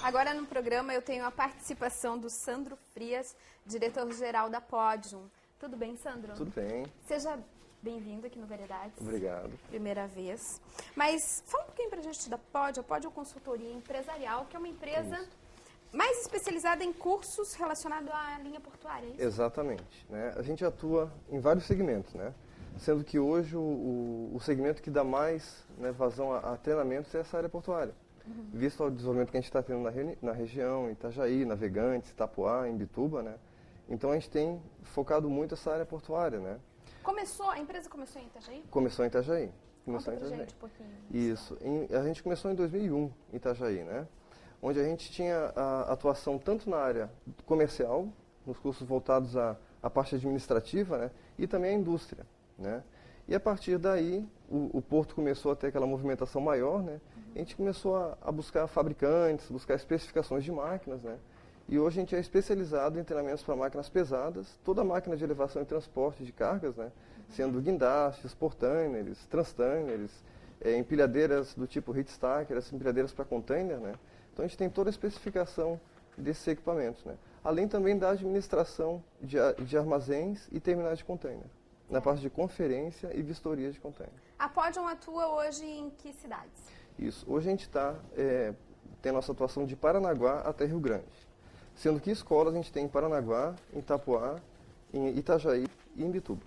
Agora no programa eu tenho a participação do Sandro Frias, diretor-geral da Podium. Tudo bem, Sandro? Tudo bem. Seja bem-vindo aqui no Variedades. Obrigado. Primeira vez. Mas fala um pouquinho pra gente da Podium. A Podium Consultoria Empresarial, que é uma empresa mais especializada em cursos relacionados à linha portuária, é isso? Exatamente. Né? A gente atua em vários segmentos, né? Sendo que hoje o segmento que dá mais, né, vazão a treinamentos é essa área portuária. Visto o desenvolvimento que a gente está tendo na região, Itajaí, Navegantes, Itapuá, Imbituba, né? Então a gente tem focado muito essa área portuária, né? A empresa começou em Itajaí? Começou em Itajaí. Conta pra gente um pouquinho. Isso. A gente começou em 2001 em Itajaí, né? Onde a gente tinha a atuação tanto na área comercial, nos cursos voltados à parte administrativa, né? E também à indústria, né? E a partir daí, o Porto começou a ter aquela movimentação maior, né? A gente começou a buscar fabricantes, buscar especificações de máquinas, né? E hoje a gente é especializado em treinamentos para máquinas pesadas, toda máquina de elevação e transporte de cargas, né? Sendo guindastes, portainers, transtainers, empilhadeiras do tipo heat stacker, as empilhadeiras para container, né? Então a gente tem toda a especificação desses equipamentos, né? Além também da administração de armazéns e terminais de container, na parte de conferência e vistoria de container. A Podium atua hoje em que cidades? Isso. Hoje a gente tem a nossa atuação de Paranaguá até Rio Grande. Sendo que escolas a gente tem em Paranaguá, em Itapuá, em Itajaí e em Imbituba.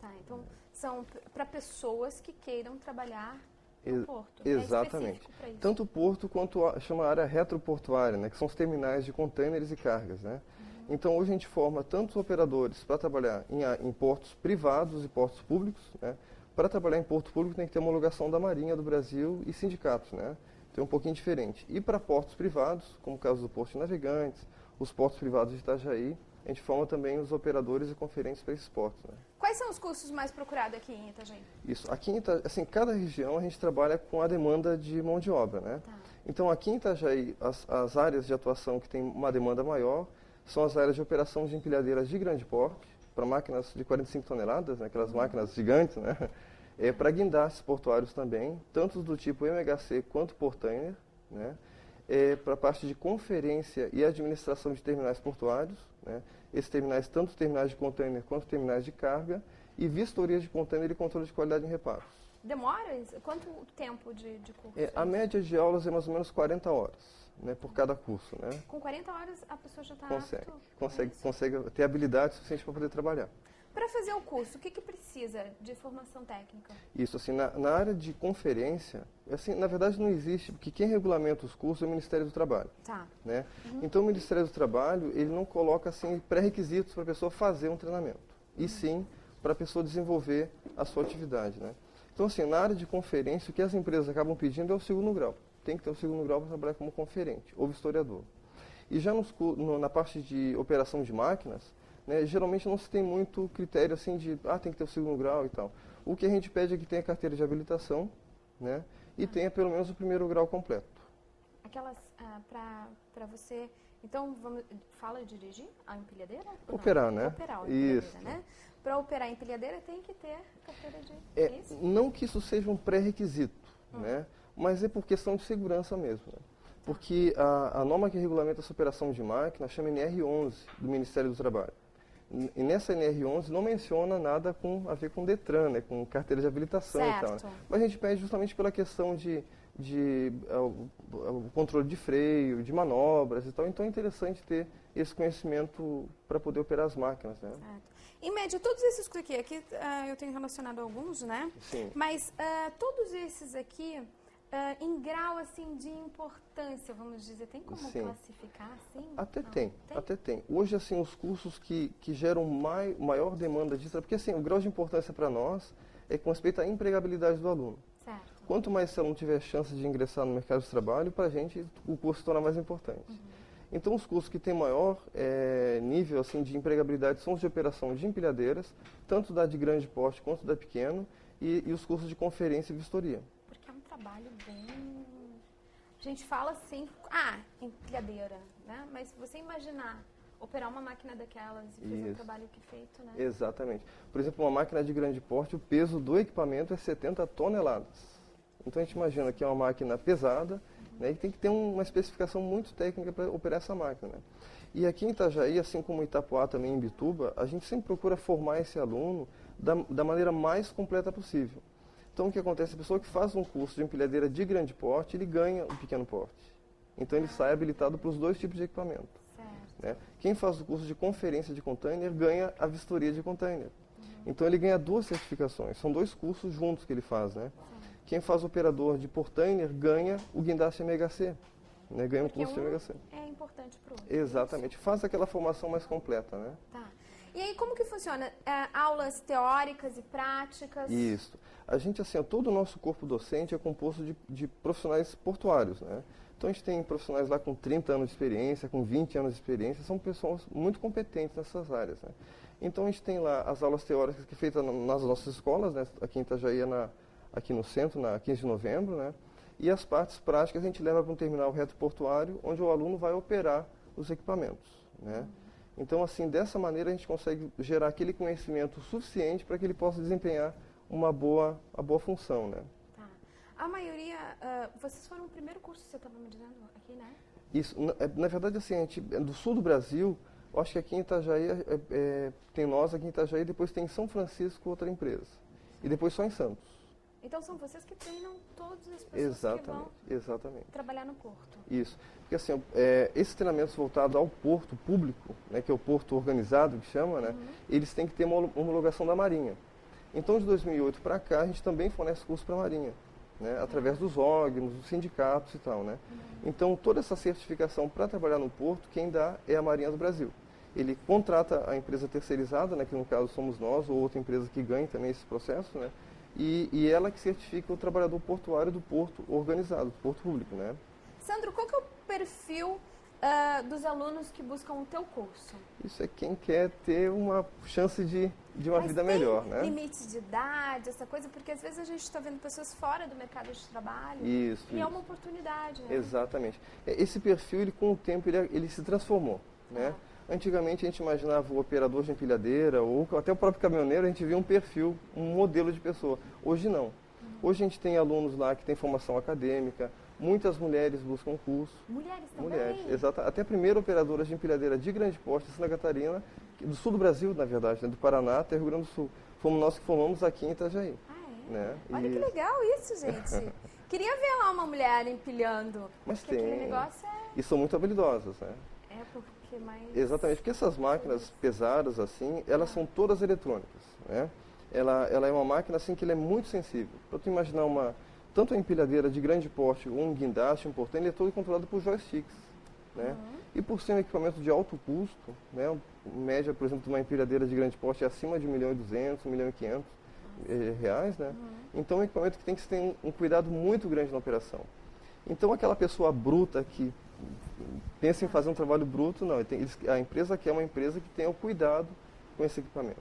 Tá, então são para pessoas que queiram trabalhar no porto. Exatamente. É isso. Tanto o porto quanto chama a área retroportuária, né, que são os terminais de contêineres e cargas, né? Então hoje a gente forma tantos operadores para trabalhar em portos privados e portos públicos, né? Para trabalhar em porto público tem que ter homologação da Marinha do Brasil e sindicatos, né? Então é um pouquinho diferente. E para portos privados, como o caso do Porto de Navegantes, os portos privados de Itajaí, a gente forma também os operadores e conferentes para esses portos, né? Quais são os cursos mais procurados aqui em Itajaí? Isso. Aqui em Itajaí, assim, cada região a gente trabalha com a demanda de mão de obra, né? Tá. Então aqui em Itajaí, as áreas de atuação que tem uma demanda maior são as áreas de operação de empilhadeiras de grande porte, para máquinas de 45 toneladas, né? Aquelas máquinas gigantes, né? Para guindastes portuários também, tanto do tipo MHC quanto portainer, né? Para a parte de conferência e administração de terminais portuários, né? Esses terminais, tanto terminais de container quanto terminais de carga, e vistoria de container e controle de qualidade em reparos. Demora? Quanto tempo de curso? A média de aulas é mais ou menos 40 horas, né, por cada curso, né? Com 40 horas a pessoa já está Consegue ter habilidade suficiente para poder trabalhar. Para fazer o curso, o que precisa de formação técnica? Isso, assim, na área de conferência, assim, na verdade não existe, porque quem regulamenta os cursos é o Ministério do Trabalho. Tá. Né? Então o Ministério do Trabalho, ele não coloca assim pré-requisitos para a pessoa fazer um treinamento, e sim para a pessoa desenvolver a sua atividade, né? Então assim, na área de conferência, o que as empresas acabam pedindo é o segundo grau. Tem que ter o segundo grau para trabalhar como conferente ou historiador. E já na parte de operação de máquinas, né, geralmente não se tem muito critério assim de, tem que ter o segundo grau e tal. O que a gente pede é que tenha carteira de habilitação, né, e tenha pelo menos o primeiro grau completo. Aquelas, para você, então, fala de dirigir a empilhadeira? Operar, né? Operar a empilhadeira, Isso. né? Para operar a empilhadeira tem que ter carteira de... isso? Não que isso seja um pré-requisito, né, mas é por questão de segurança mesmo, né? Porque a norma que regulamenta essa operação de máquina chama NR11, do Ministério do Trabalho. E nessa NR11 não menciona nada a ver com Detran, né, com carteira de habilitação e tal. Né? Mas a gente pede justamente pela questão de controle de freio, de manobras e tal. Então é interessante ter esse conhecimento para poder operar as máquinas, né? Certo. Em média, todos esses aqui eu tenho relacionado alguns, né? Sim. Mas todos esses aqui, em grau assim de importância, vamos dizer, tem como classificar assim? Até tem. Hoje, assim, os cursos que geram maior demanda disso, porque assim, o grau de importância para nós é com respeito à empregabilidade do aluno. Certo. Quanto mais esse aluno tiver chance de ingressar no mercado de trabalho, para a gente o curso se torna mais importante. Então, os cursos que têm maior nível assim, de empregabilidade são os de operação de empilhadeiras, tanto da de grande porte quanto da pequeno, e os cursos de conferência e vistoria. Porque é um trabalho bem... A gente fala assim, empilhadeira, né? Mas se você imaginar operar uma máquina daquelas e fazer um trabalho que é feito, né? Exatamente. Por exemplo, uma máquina de grande porte, o peso do equipamento é 70 toneladas. Então a gente imagina que é uma máquina pesada né? E tem que ter uma especificação muito técnica para operar essa máquina, né? E aqui em Itajaí, assim como em Itapoá, também em Bituba, a gente sempre procura formar esse aluno da maneira mais completa possível. Então, o que acontece? A pessoa que faz um curso de empilhadeira de grande porte, ele ganha um pequeno porte. Então, ele sai habilitado para os dois tipos de equipamento. Né? Quem faz o curso de conferência de container ganha a vistoria de container. Então, ele ganha 2 certificações. São 2 cursos juntos que ele faz, né? Quem faz operador de portainer ganha o guindaste MHC. Né? Ganha um curso de MHC. É importante para o outro. Exatamente. Faz aquela formação mais completa, né? Tá. E aí, como que funciona? Aulas teóricas e práticas? Isso. A gente, assim, todo o nosso corpo docente é composto de profissionais portuários, né? Então, a gente tem profissionais lá com 30 anos de experiência, com 20 anos de experiência, são pessoas muito competentes nessas áreas, né? Então, a gente tem lá as aulas teóricas que são feitas nas nossas escolas, né? Aqui em Itajaí, aqui no centro, na 15 de novembro, né? E as partes práticas a gente leva para um terminal retroportuário, onde o aluno vai operar os equipamentos, né? Então, assim, dessa maneira a gente consegue gerar aquele conhecimento suficiente para que ele possa desempenhar uma boa função, né? Tá. A maioria, vocês foram no primeiro curso que você estava me dizendo aqui, né? Isso, na verdade, assim, a gente, do sul do Brasil, eu acho que aqui em Itajaí, tem nós aqui em Itajaí, depois tem em São Francisco outra empresa. E depois só em Santos. Então são vocês que treinam todas as pessoas que vão trabalhar no porto. Isso. Porque assim, esses treinamentos voltados ao porto público, né, que é o porto organizado, que chama, né, eles têm que ter uma homologação da Marinha. Então, de 2008 para cá, a gente também fornece curso para a Marinha, né, através dos órgãos, dos sindicatos e tal, né. Então, toda essa certificação para trabalhar no porto, quem dá é a Marinha do Brasil. Ele contrata a empresa terceirizada, né, que no caso somos nós, ou outra empresa que ganha também esse processo, né, e ela que certifica o trabalhador portuário do porto organizado, do porto público, né. Sandro, qual que é o perfil dos alunos que buscam o teu curso? Isso é quem quer ter uma chance de uma vida melhor, né? Limite de idade, essa coisa, porque às vezes a gente está vendo pessoas fora do mercado de trabalho. Isso. É uma oportunidade, né? Exatamente. Esse perfil, ele, com o tempo, ele se transformou, né? Antigamente a gente imaginava o operador de empilhadeira ou até o próprio caminhoneiro, a gente via um perfil, um modelo de pessoa. Hoje não. Hoje a gente tem alunos lá que têm formação acadêmica, muitas mulheres buscam curso. Mulheres também? Mulheres, exato. Até a primeira operadora de empilhadeira de grande porte de Santa Catarina, do sul do Brasil, na verdade, né, do Paraná até Rio Grande do Sul. Fomos nós que formamos aqui em Itajaí. Né? Olha que legal isso, gente. Queria ver lá uma mulher empilhando. Mas tem. Aquele negócio E são muito habilidosas, né? Porque mais... Exatamente, porque essas máquinas pesadas, assim, elas são todas eletrônicas, né? Ela é uma máquina, assim, que ela é muito sensível. Para tu imaginar tanto a empilhadeira de grande porte, um guindaste, um portão, ele é todo controlado por joysticks, né? E por ser um equipamento de alto custo, né? Média, por exemplo, de uma empilhadeira de grande porte é acima de R$1.200.000, R$1.500.000, reais, né? Então é um equipamento que tem que ter um cuidado muito grande na operação. Então aquela pessoa bruta que pensa em fazer um trabalho bruto, não. A empresa quer uma empresa que tenha o cuidado com esse equipamento.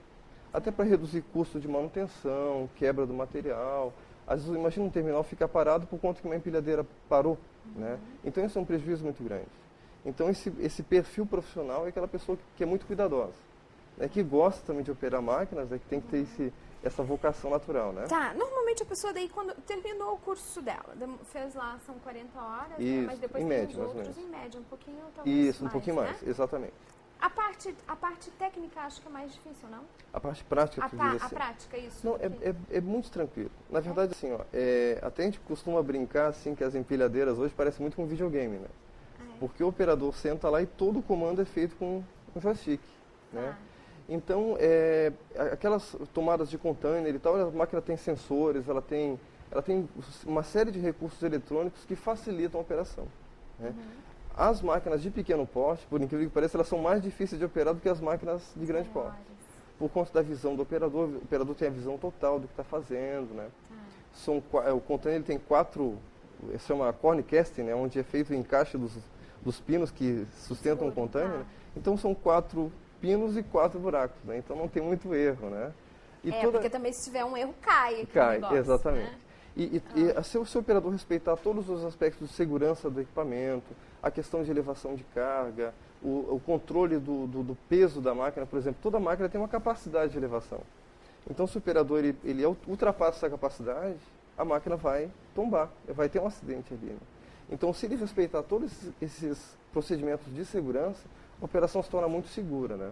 Até para reduzir custo de manutenção, quebra do material. Às vezes, imagina um terminal ficar parado por conta que uma empilhadeira parou, né? Então isso é um prejuízo muito grande. Então esse perfil profissional é aquela pessoa que é muito cuidadosa, né? Que gosta também de operar máquinas, né? Que tem que ter essa vocação natural, né? Tá, normalmente a pessoa daí, quando terminou o curso dela, fez lá, são 40 horas, isso, né? Mas depois em tem média, os outros mais em média, um pouquinho talvez isso, um pouquinho mais, né? Exatamente. A parte técnica acho que é mais difícil, não? A parte prática, tu diz assim. A prática, isso. Não, é muito tranquilo. Na verdade, assim, ó, até a gente costuma brincar, assim, que as empilhadeiras hoje parecem muito com um videogame, né? Porque o operador senta lá e todo o comando é feito com um joystick, né? Então, aquelas tomadas de container e tal, a máquina tem sensores, ela tem uma série de recursos eletrônicos que facilitam a operação, né? As máquinas de pequeno porte, por incrível que pareça, elas são mais difíceis de operar do que as máquinas de grande porte. Por conta da visão do operador, o operador tem a visão total do que está fazendo, né? O container ele tem 4, se chama corn casting, né? Onde é feito o encaixe dos pinos que sustentam o container. Né? Então são 4 pinos e 4 buracos, né? Então não tem muito erro, né? Porque também se tiver um erro, cai. Negócio, exatamente. Né? E se o seu operador respeitar todos os aspectos de segurança do equipamento, a questão de elevação de carga, o controle do peso da máquina, por exemplo, toda máquina tem uma capacidade de elevação. Então, se o operador ele ultrapassa essa capacidade, a máquina vai tombar, vai ter um acidente ali. Né? Então, se ele respeitar todos esses procedimentos de segurança, a operação se torna muito segura, né?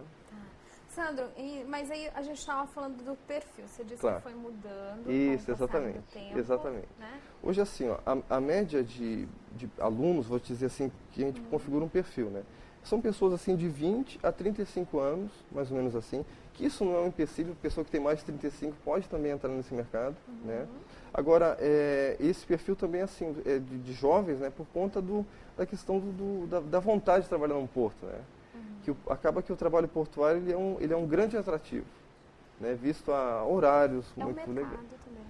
Sandro, mas aí a gente estava falando do perfil, você disse Claro. que foi mudando Isso, com o passar exatamente. do tempo, Exatamente. né? Hoje, assim, ó, a média de alunos, vou te dizer assim, que a gente configura um perfil, né? São pessoas, assim, de 20 a 35 anos, mais ou menos assim, que isso não é um empecilho, pessoa que tem mais de 35 pode também entrar nesse mercado, né? Agora, esse perfil também, assim, é de jovens, né, por conta da questão da vontade de trabalhar num porto, né? Acaba que o trabalho portuário ele é um grande atrativo, né, visto a horários muito legais,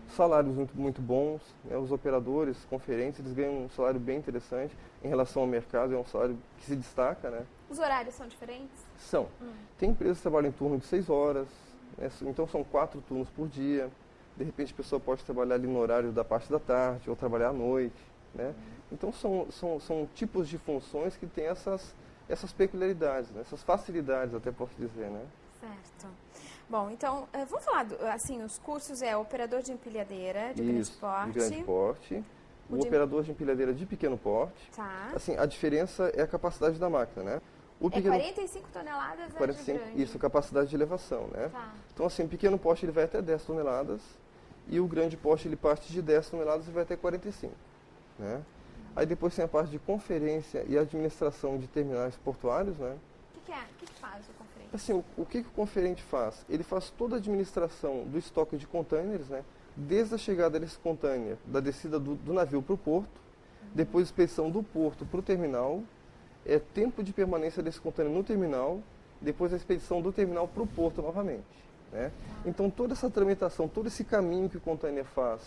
salários muito bons, né, os operadores, conferentes, eles ganham um salário bem interessante em relação ao mercado, é um salário que se destaca, né? Os horários são diferentes? São. Tem empresas que trabalham em turno de 6 horas, né, então são 4 turnos por dia, de repente a pessoa pode trabalhar ali no horário da parte da tarde ou trabalhar à noite, né? Então são tipos de funções que têm essas peculiaridades, né? Essas facilidades, até posso dizer, né? Certo. Bom, então, vamos falar, assim, os cursos operador de empilhadeira de grande porte. De grande porte. O operador de empilhadeira de pequeno porte. Tá. Assim, a diferença é a capacidade da máquina, né? O pequeno, 45 toneladas 45, de grande. Isso, capacidade de elevação, né? Tá. Então, assim, o pequeno porte ele vai até 10 toneladas e o grande porte ele parte de 10 toneladas e vai até 45, né? Aí depois tem a parte de conferência e administração de terminais portuários, né? O que faz o conferente? Assim, o que o conferente faz? Ele faz toda a administração do estoque de containers, né? Desde a chegada desse container, da descida do navio para o porto, depois expedição do porto para o terminal, tempo de permanência desse container no terminal, depois a expedição do terminal para o porto novamente, né? Então toda essa tramitação, todo esse caminho que o container faz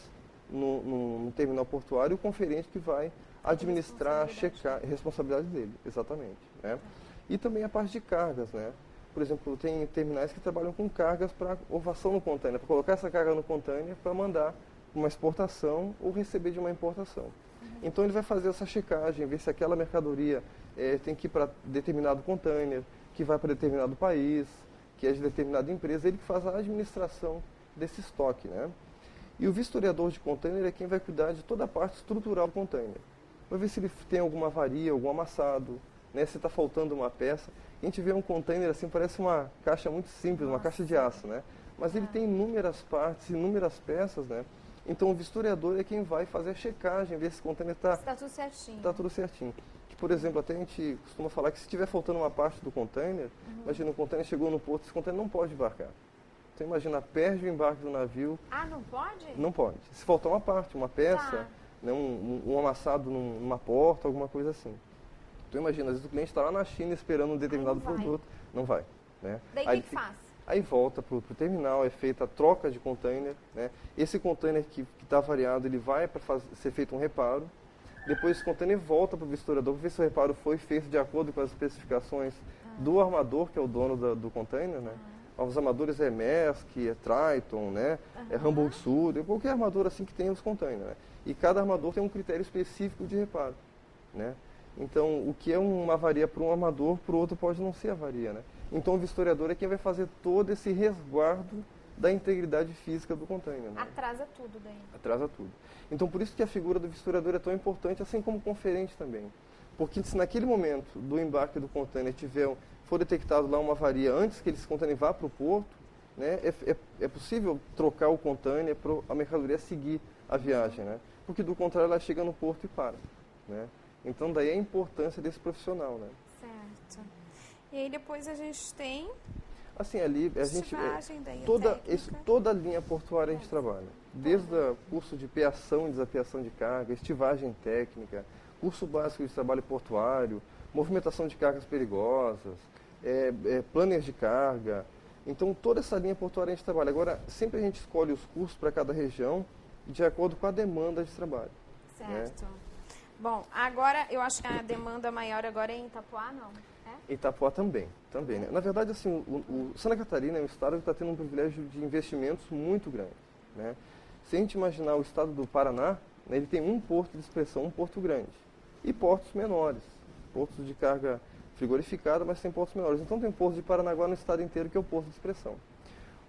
no terminal portuário, o conferente que vai administrar, checar, responsabilidade dele, exatamente, né? E também a parte de cargas, né? Por exemplo, tem terminais que trabalham com cargas para ovação no container, para colocar essa carga no container para mandar uma exportação ou receber de uma importação. Então ele vai fazer essa checagem, ver se aquela mercadoria tem que ir para determinado container, que vai para determinado país, que é de determinada empresa, ele que faz a administração desse estoque, né? E o vistoriador de container é quem vai cuidar de toda a parte estrutural do container. Vai ver se ele tem alguma avaria, algum amassado, né, se está faltando uma peça. A gente vê um container assim, parece uma caixa muito simples, uma caixa de aço, né? Mas ele tem inúmeras partes, inúmeras peças, né? Então o vistoriador é quem vai fazer a checagem, ver se o container está tudo certinho. Está tudo certinho. Que, por exemplo, até a gente costuma falar que se estiver faltando uma parte do container, imagina, o container chegou no porto, esse container não pode embarcar. Então imagina, perde o embarque do navio. Ah, não pode? Não pode. Se faltar uma parte, uma peça, né, um amassado numa porta, alguma coisa assim. Então imagina, às vezes o cliente está lá na China esperando um determinado produto, não vai. Né? Daí o que faz? Aí volta para o terminal, é feita a troca de container, né? Esse container que está variado, ele vai para ser feito um reparo. Depois esse container volta para o vistoriador para ver se o reparo foi feito de acordo com as especificações do armador, que é o dono do container, né? Os armadores é Maersk, é Triton, né? É Hamburg Süd, qualquer armador assim que tem os containers, né? E cada armador tem um critério específico de reparo, né? Então, o que é uma avaria para um armador, para o outro pode não ser avaria, né? Então, o vistoriador é quem vai fazer todo esse resguardo da integridade física do container, né? Atrasa tudo daí. Atrasa tudo. Então, por isso que a figura do vistoriador é tão importante, assim como o conferente também. Porque se naquele momento do embarque do container for detectado lá uma avaria antes que esse container vá para o porto, né, é possível trocar o container para a mercadoria seguir a viagem, né? Porque do contrário ela chega no porto e para, né? Então daí a importância desse profissional, né? Certo. E aí depois a gente tem assim, ali a gente daí toda a linha portuária a gente trabalha, desde o curso de peação e desapeação de carga, estivagem técnica, curso básico de trabalho portuário, movimentação de cargas perigosas, planners de carga. Então, toda essa linha portuária a gente trabalha. Agora, sempre a gente escolhe os cursos para cada região de acordo com a demanda de trabalho. Certo. Né? Bom, agora eu acho que a demanda maior agora é em Itapuá, não? Itapuá também, né? Na verdade, assim, o Santa Catarina é um estado que está tendo um privilégio de investimentos muito grande, né? Se a gente imaginar o estado do Paraná, né, ele tem um porto de expressão, um porto grande, e portos menores, portos de carga frigorificada, mas tem portos menores. Então tem o porto de Paranaguá no estado inteiro, que é o porto de expressão.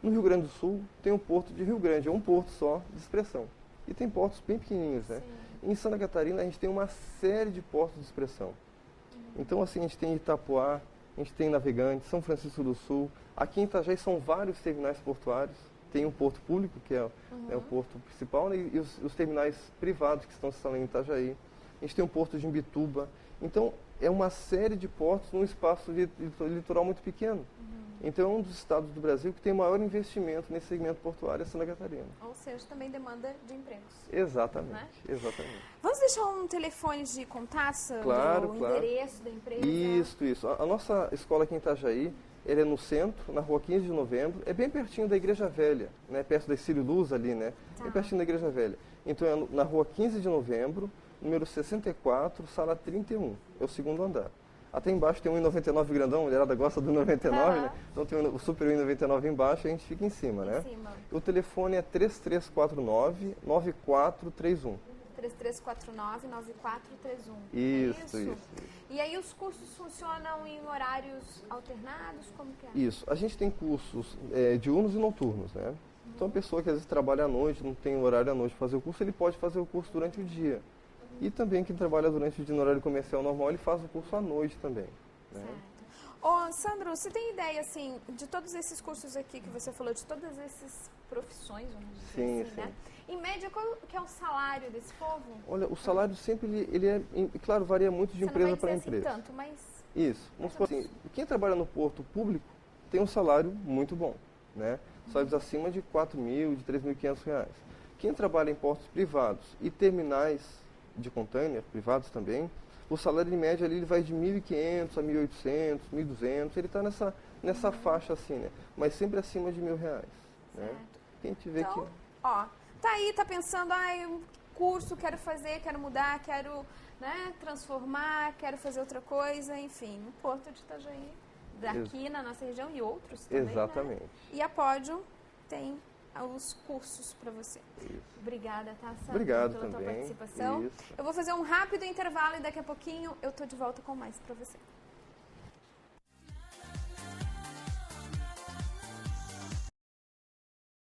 No Rio Grande do Sul, tem o porto de Rio Grande, é um porto só de expressão. E tem portos bem pequenininhos, né? em Santa Catarina a gente tem uma série de portos de expressão. Então, assim, a gente tem Itapoá, a gente tem Navegante, São Francisco do Sul. Aqui em Itajaí são vários terminais portuários. Tem um porto público, que é o porto principal, né, e os terminais privados que estão se instalando em Itajaí. A gente tem um porto de Imbituba. Então, é uma série de portos num espaço litoral muito pequeno. Então, é um dos estados do Brasil que tem maior investimento nesse segmento portuário, é Santa Catarina. Ou seja, também demanda de empregos. Exatamente, né? Exatamente. Vamos deixar um telefone de contato, Sandro? Claro, o claro. endereço da empresa? Isso. A nossa escola aqui em Itajaí, ela é no centro, na rua 15 de novembro, é bem pertinho da Igreja Velha, né? Perto da Círio Luz ali, né? Bem pertinho da Igreja Velha. Então, é na rua 15 de novembro, número 64, sala 31, é o segundo andar. Até embaixo tem um 1,99 grandão, a mulherada gosta do 99, né? Então tem o Super 1,99 embaixo e a gente fica em cima, né? O telefone é 3349-9431. 3349-9431. Isso. E aí os cursos funcionam em horários alternados? Como que é? Isso. A gente tem cursos diurnos e noturnos, né? Então a pessoa que às vezes trabalha à noite, não tem horário à noite para fazer o curso, ele pode fazer o curso durante o dia. E também quem trabalha durante o dia no horário comercial normal, ele faz o curso à noite também. Né? Certo. Sandro, você tem ideia, assim, de todos esses cursos aqui que você falou, de todas essas profissões, vamos dizer assim, né? Em média, qual que é o salário desse povo? Olha, o salário sempre, ele é, claro, varia muito de empresa para empresa. Assim tanto, mas... Isso. Vamos supor assim, quem trabalha no porto público tem um salário muito bom, né? Salários acima de 4.000, de 3.500 reais. Quem trabalha em portos privados e terminais de container, privados também, o salário em média ali ele vai de 1.500 a 1.800, 1.200, ele está nessa faixa assim, né? Mas sempre acima de R$1.000, né? Quem te vê então, tá aí, tá pensando, curso, quero fazer, quero mudar, quero, né, transformar, quero fazer outra coisa, enfim, no Porto de Itajaí, daqui na nossa região e outros também, exatamente. Né? E a Pódio tem os cursos para você. Isso. Obrigada, tá, Sandra, Obrigado pela também. tua participação. Isso. Eu vou fazer um rápido intervalo e daqui a pouquinho eu tô de volta com mais para você.